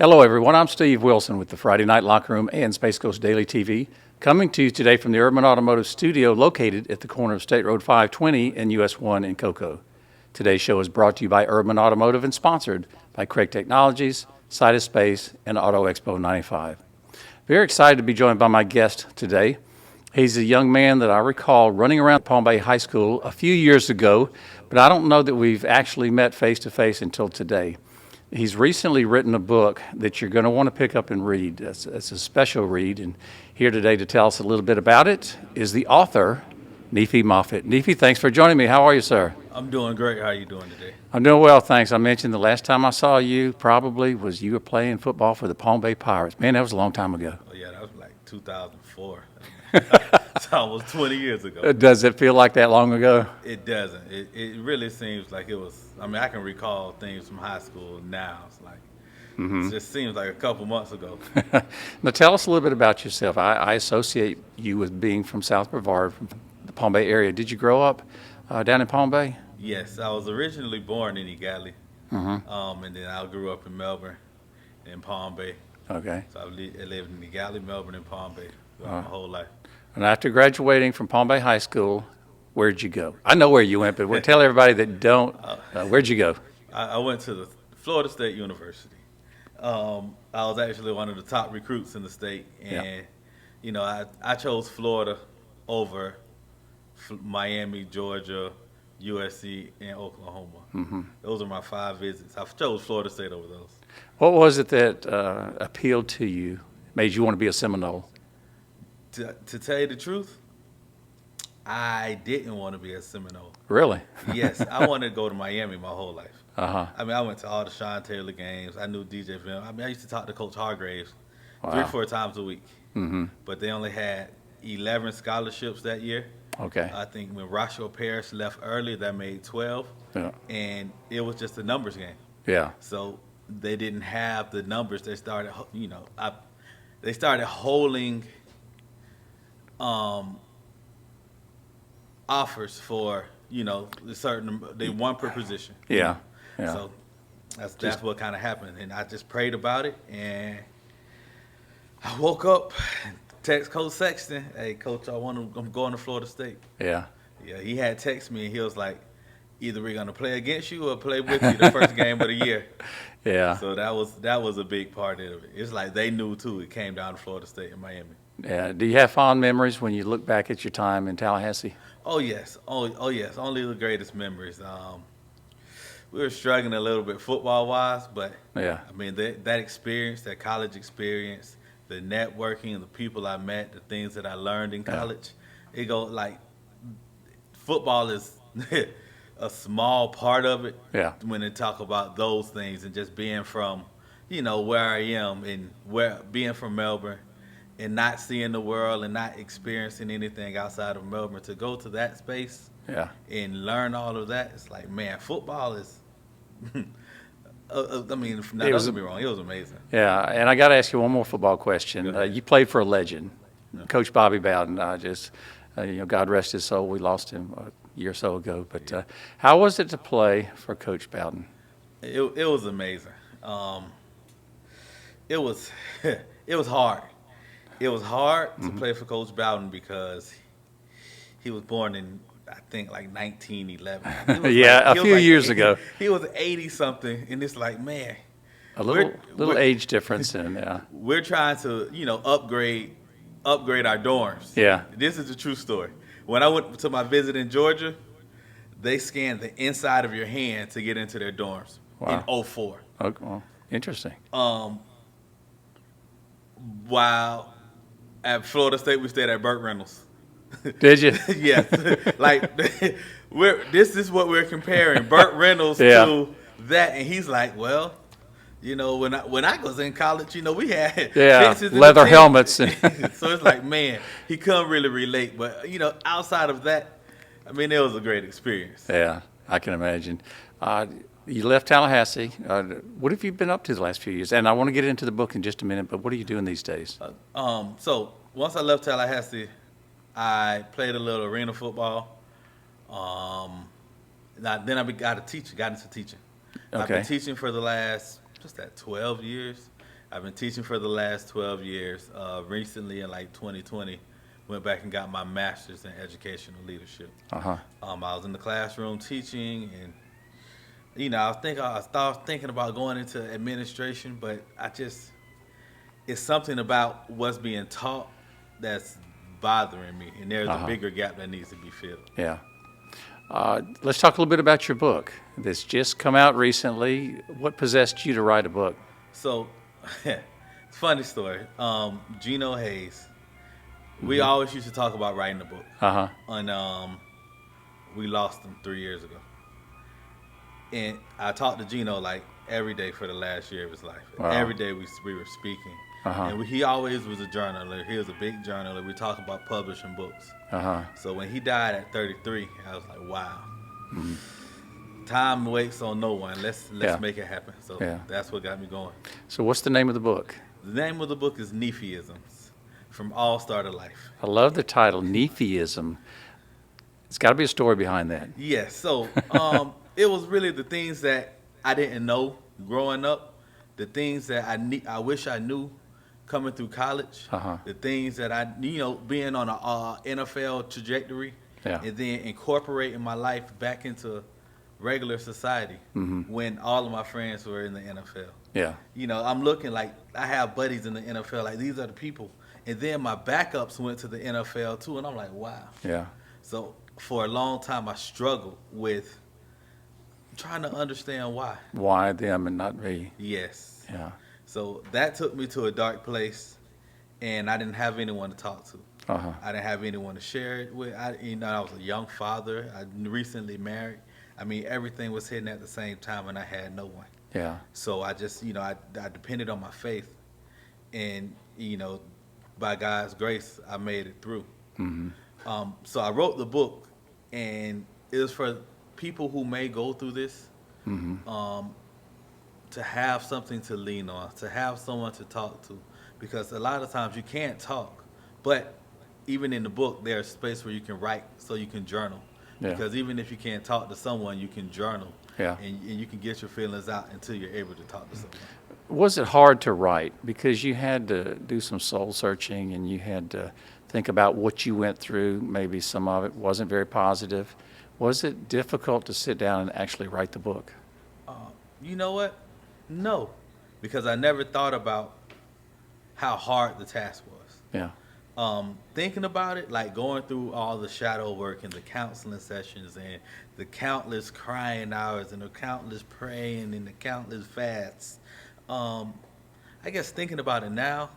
Hello, everyone. I'm Steve Wilson with the Friday Night Locker Room and Space Coast Daily TV, coming to you today from the Urban Automotive Studio located at the corner of State Road 520 and US 1 in Cocoa. Today's show is brought to you by Urban Automotive and sponsored by Craig Technologies, Sidus Space, and Auto Expo 95. Very excited to be joined by my guest today. He's a young man that I recall running around Palm Bay High School a few years ago, but I don't know that we've actually met face-to-face until today. He's recently written a book that you're going to want to pick up and read. It's a special read, and here today to tell us a little bit about it is the author, Nefi Moffitt. Nefi, thanks for joining me. How are you, sir? I'm doing great. How are you doing today? I'm doing well, thanks. I mentioned the last time I saw you probably was you were playing football for the Palm Bay Pirates. Man, that was a long time ago. Oh, yeah, that was like 2004. It's almost 20 years ago. Does it feel like that long ago? It doesn't. It really seems like it was. I mean, I can recall things from high school now. It's like, It just seems like a couple months ago. Now, tell us a little bit about yourself. I associate you with being from South Brevard, from the Palm Bay area. Did you grow up down in Palm Bay? Yes, I was originally born in Egali, and then I grew up in Melbourne and Palm Bay. Okay. So I lived in Egali, Melbourne, and Palm Bay throughout my whole life. And after graduating from Palm Bay High School, where'd you go? I know where you went, but we'll tell everybody that don't. Where'd you go? I went to the Florida State University. I was actually one of the top recruits in the state, and I chose Florida over Miami, Georgia, USC, and Oklahoma. Those are my 5 visits. I chose Florida State over those. What was it that appealed to you, made you want to be a Seminole? To tell you the truth, I didn't want to be a Seminole. Really? Yes, I wanted to go to Miami my whole life. Uh-huh. I mean, I went to all the Sean Taylor games. I knew DJ Film. I mean, I used to talk to Coach Hargraves 3-4 times a week. But they only had 11 scholarships that year. Okay. I think when Roscoe Parrish left early, that made 12. Yeah. And it was just a numbers game. Yeah. So they didn't have the numbers. They started, they started holding offers for, they one per position. Yeah. Yeah. So that's what kind of happened. And I just prayed about it, and I woke up, text Coach Sexton, "Hey, Coach, I'm going to Florida State." Yeah. Yeah, he had texted me, and he was like, "Either we're gonna play against you or play with you the first game of the year." Yeah. So that was a big part of it. It's like they knew too. It came down to Florida State and Miami. Yeah. Do you have fond memories when you look back at your time in Tallahassee? Oh yes, yes. Only the greatest memories. We were struggling a little bit football wise, but Yeah. I mean that experience, that college experience, the networking, the people I met, the things that I learned in college, it go like football is a small part of it. Yeah. When they talk about those things and just being from, where I am and being from Melbourne and not seeing the world and not experiencing anything outside of Melbourne, to go to that space Yeah. and learn all of that, it's like, man, football is. I mean, don't get me wrong, it was amazing. Yeah. And I got to ask you one more football question. You played for a legend, Coach Bobby Bowden. God rest his soul. We lost him a year or so ago. But how was it to play for Coach Bowden? It was amazing. It was it was hard. It was hard to play for Coach Bowden because he was born in, I think, like 1911. Yeah, a few years ago. He was 80-something, and it's like, man. A little age difference in, yeah. We're trying to, upgrade our dorms. Yeah. This is a true story. When I went to my visit in Georgia, they scanned the inside of your hand to get into their dorms in 2004. Okay, well, interesting. While at Florida State, we stayed at Burt Reynolds. Did you? Yes. Like, this is what we're comparing, Burt Reynolds to that. And he's like, well, when I was in college, we had fences leather helmets. So it's like, man, he couldn't really relate. But, outside of that, I mean, it was a great experience. Yeah, I can imagine. You left Tallahassee. What have you been up to the last few years? And I want to get into the book in just a minute, but what are you doing these days? So once I left Tallahassee, I played a little arena football. Then I got into teaching. Okay. I've been teaching for the last 12 years. I've been teaching for the last 12 years. Recently, in like 2020, went back and got my master's in educational leadership. Uh-huh. I was in the classroom teaching, and I started thinking about going into administration, but it's something about what's being taught that's bothering me, and there's a bigger gap that needs to be filled. Yeah. Let's talk a little bit about your book that's just come out recently. What possessed you to write a book? So, funny story. Gino Hayes, we always used to talk about writing a book, Uh-huh. and we lost him 3 years ago. And I talked to Gino like every day for the last year of his life. Wow. Every day we were speaking. Uh-huh. And he always was a journaler. He was a big journaler. We talked about publishing books. Uh-huh. So when he died at 33, I was like, wow. Time waits on no one. Let's Yeah. make it happen. So Yeah. that's what got me going. So what's the name of the book? The name of the book is Nephiisms, From All Star to Life. I love the title, Nephiism. It's got to be a story behind that. Yes. So it was really the things that I didn't know growing up, the things that I wish I knew coming through college, Uh-huh. the things that being on a NFL trajectory, Yeah. and then incorporating my life back into regular society when all of my friends were in the NFL. Yeah. I'm looking like I have buddies in the NFL, like these are the people. And then my backups went to the NFL too, and I'm like, wow. Yeah. So for a long time, I struggled with trying to understand why. Why them and not me? Yes. Yeah. So that took me to a dark place, and I didn't have anyone to talk to. Uh-huh. I didn't have anyone to share it with. I was a young father. I recently married. I mean, everything was hitting at the same time, and I had no one. Yeah. So I just, I depended on my faith, and by God's grace, I made it through. So I wrote the book, and it was for people who may go through this, to have something to lean on, to have someone to talk to, because a lot of times you can't talk, but even in the book, there's space where you can write, so you can journal. Yeah. Because even if you can't talk to someone, you can journal, Yeah. and you can get your feelings out until you're able to talk to someone. Was it hard to write because you had to do some soul searching and you had to think about what you went through? Maybe some of it wasn't very positive. Was it difficult to sit down and actually write the book? You know what? No, because I never thought about how hard the task was. Yeah. Thinking about it, like going through all the shadow work and the counseling sessions and the countless crying hours and the countless praying and the countless fasts. I guess thinking about it now,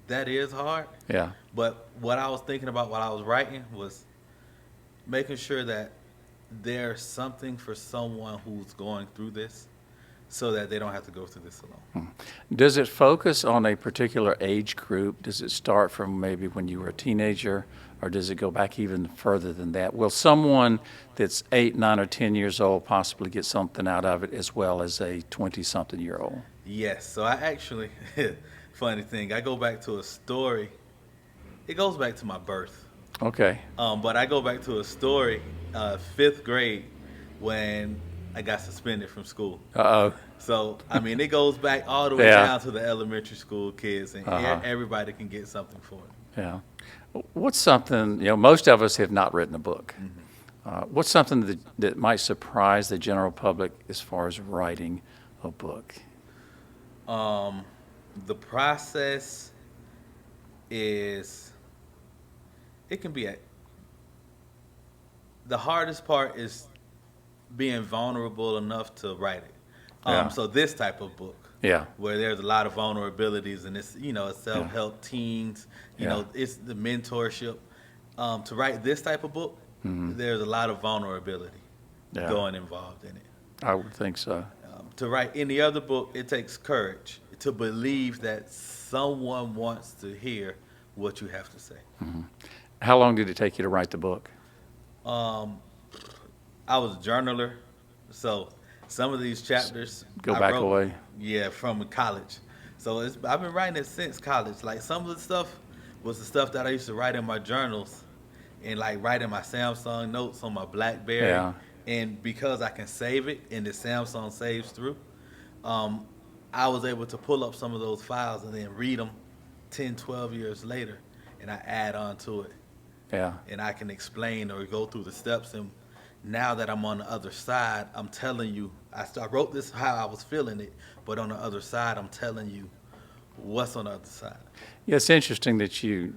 that is hard. Yeah. But what I was thinking about while I was writing was making sure that there's something for someone who's going through this so that they don't have to go through this alone. Does it focus on a particular age group? Does it start from maybe when you were a teenager, or does it go back even further than that? Will someone that's 8, 9, or 10 years old possibly get something out of it as well as a 20-something-year-old? Yes, so I actually, funny thing, I go back to a story. It goes back to my birth. Okay. But I go back to a story, 5th grade, when I got suspended from school. Uh-oh. So, I mean, it goes back all the way Yeah. down to the elementary school kids, and everybody can get something for it. Yeah. What's something, most of us have not written a book. What's something that might surprise the general public as far as writing a book? The process it can be the hardest part is being vulnerable enough to write it. Yeah. So this type of book, Yeah. where there's a lot of vulnerabilities, and it's it's self-help teens, it's the mentorship. To write this type of book, there's a lot of vulnerability Yeah. going involved in it. I would think so. To write any other book, it takes courage to believe that someone wants to hear what you have to say. How long did it take you to write the book? I was a journaler, so some of these chapters Go I back wrote, away. Yeah, from college. So I've been writing it since college. Like some of the stuff was the stuff that I used to write in my journals, and like write in my Samsung notes on my BlackBerry. Yeah. And because I can save it and the Samsung saves through, I was able to pull up some of those files and then read them 10, 12 years later, and I add on to it. Yeah. And I can explain or go through the steps. And now that I'm on the other side, I'm telling you, I wrote this how I was feeling it, but on the other side, I'm telling you what's on the other side. Yeah, it's interesting that you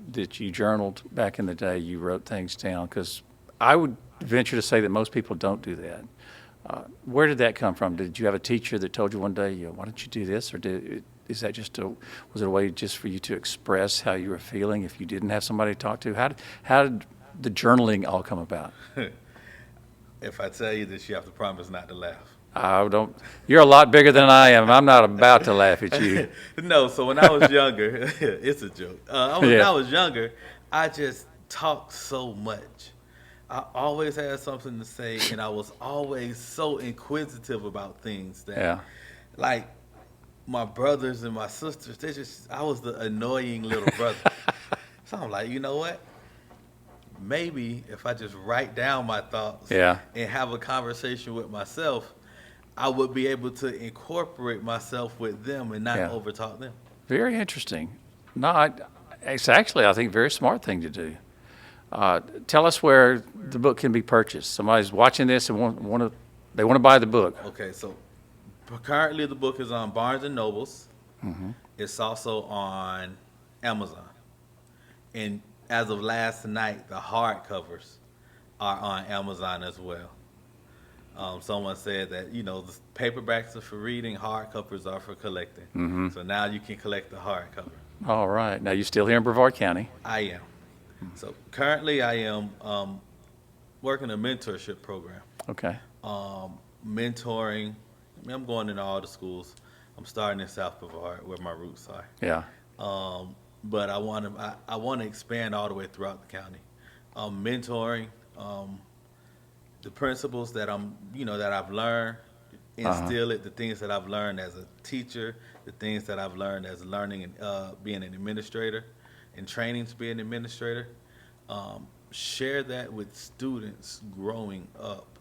journaled back in the day. You wrote things down, because I would venture to say that most people don't do that. Where did that come from? Did you have a teacher that told you one day, why don't you do this, or was it a way just for you to express how you were feeling if you didn't have somebody to talk to? How did the journaling all come about? If I tell you this, you have to promise not to laugh. I don't. You're a lot bigger than I am. I'm not about to laugh at you. No, so when I was younger, it's a joke. When I was younger, I just talked so much. I always had something to say, and I was always so inquisitive about things that, like, my brothers and my sisters, I was the annoying little brother. So I'm like, you know what? Maybe if I just write down my thoughts and have a conversation with myself, I would be able to incorporate myself with them and not overtalk them. Very interesting. No, it's actually, I think, a very smart thing to do. Tell us where the book can be purchased. Somebody's watching this and they want to buy the book. Okay, so currently the book is on Barnes and Nobles. Mm-hmm. It's also on Amazon. And as of last night, the hardcovers are on Amazon as well. Someone said that, the paperbacks are for reading, hardcovers are for collecting. Mm-hmm. So now you can collect the hardcover. All right. Now, you're still here in Brevard County? I am. So currently I am working a mentorship program. Okay. Mentoring. I'm going into all the schools. I'm starting in South Brevard, where my roots are. Yeah. But I want to expand all the way throughout the county. Mentoring the principles that that I've learned, instill it. The things that I've learned as a teacher, the things that I've learned as learning and being an administrator, and training to be an administrator. Share that with students growing up,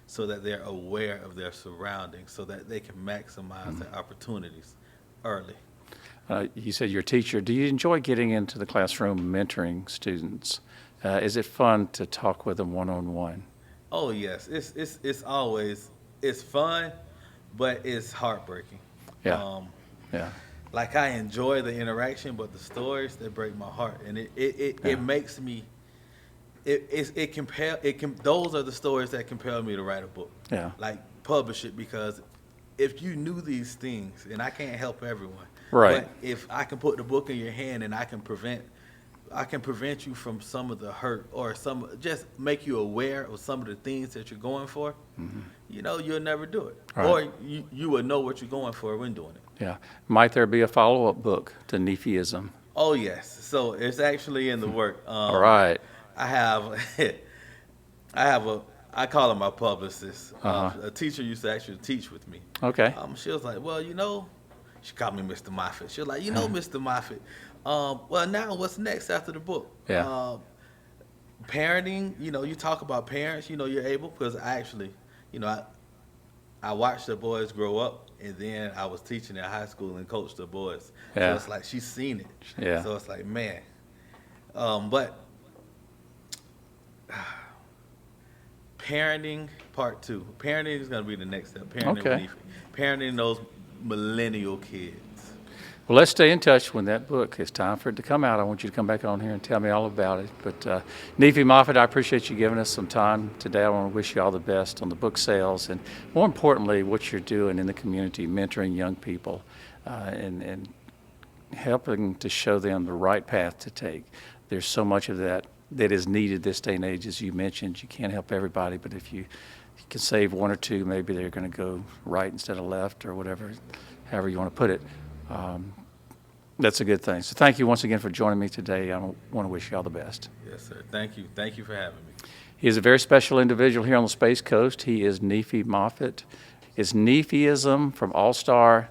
so that they're aware of their surroundings, so that they can maximize their opportunities early. You said you're a teacher. Do you enjoy getting into the classroom mentoring students? Is it fun to talk with them one-on-one? Oh yes, it's always fun, but it's heartbreaking. Yeah. Like, I enjoy the interaction, but the stories, they break my heart, and it makes me. Those are the stories that compel me to write a book. Yeah. Like, publish it, because if you knew these things, and I can't help everyone. Right. But if I can put the book in your hand and I can prevent you from some of the hurt, or just make you aware of some of the things that you're going for, you'll never do it. Right. Or you will know what you're going for when doing it. Yeah. Might there be a follow-up book to Nephiism? Oh, yes. So it's actually in the work. All right. I call him my publicist. A teacher used to actually teach with me. Okay. She was like, well, she called me Mr. Moffitt. She was like, Mr. Moffitt, well, now what's next after the book? Yeah. Parenting, you talk about parents, you're able, because I actually, I watched the boys grow up, and then I was teaching in high school and coached the boys. Yeah. So it's like she's seen it. Yeah. So it's like, man. But parenting part 2. Parenting is going to be the next step. Parenting those millennial kids. Well, let's stay in touch when that book is time for it to come out. I want you to come back on here and tell me all about it. But Nephi Moffitt, I appreciate you giving us some time today. I want to wish you all the best on the book sales, and more importantly, what you're doing in the community, mentoring young people and helping to show them the right path to take. There's so much of that is needed this day and age. As you mentioned, you can't help everybody, but if you can save one or two, maybe they're going to go right instead of left, or whatever, however you want to put it. That's a good thing. So thank you once again for joining me today. I want to wish you all the best. Yes, sir. Thank you. Thank you for having me. He is a very special individual here on the Space Coast. He is Nephi Moffitt. Is Nephiism from All-Star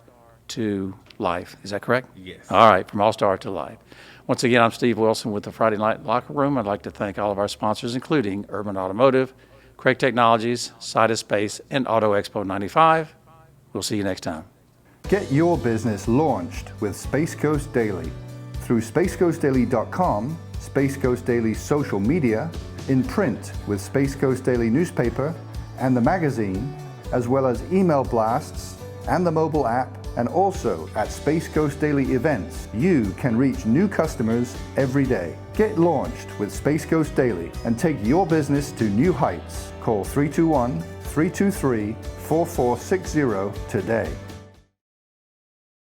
to Life. Is that correct? Yes. All right, from All-Star to Life. Once again, I'm Steve Wilson with the Friday Night Locker Room. I'd like to thank all of our sponsors, including Urban Automotive, Craig Technologies, Sidus Space, and Auto Expo 95. We'll see you next time. Get your business launched with Space Coast Daily through spacecoastdaily.com, Space Coast Daily's social media, in print with Space Coast Daily newspaper and the magazine, as well as email blasts and the mobile app, and also at Space Coast Daily events. You can reach new customers every day. Get launched with Space Coast Daily and take your business to new heights. Call 321-323-4460 today.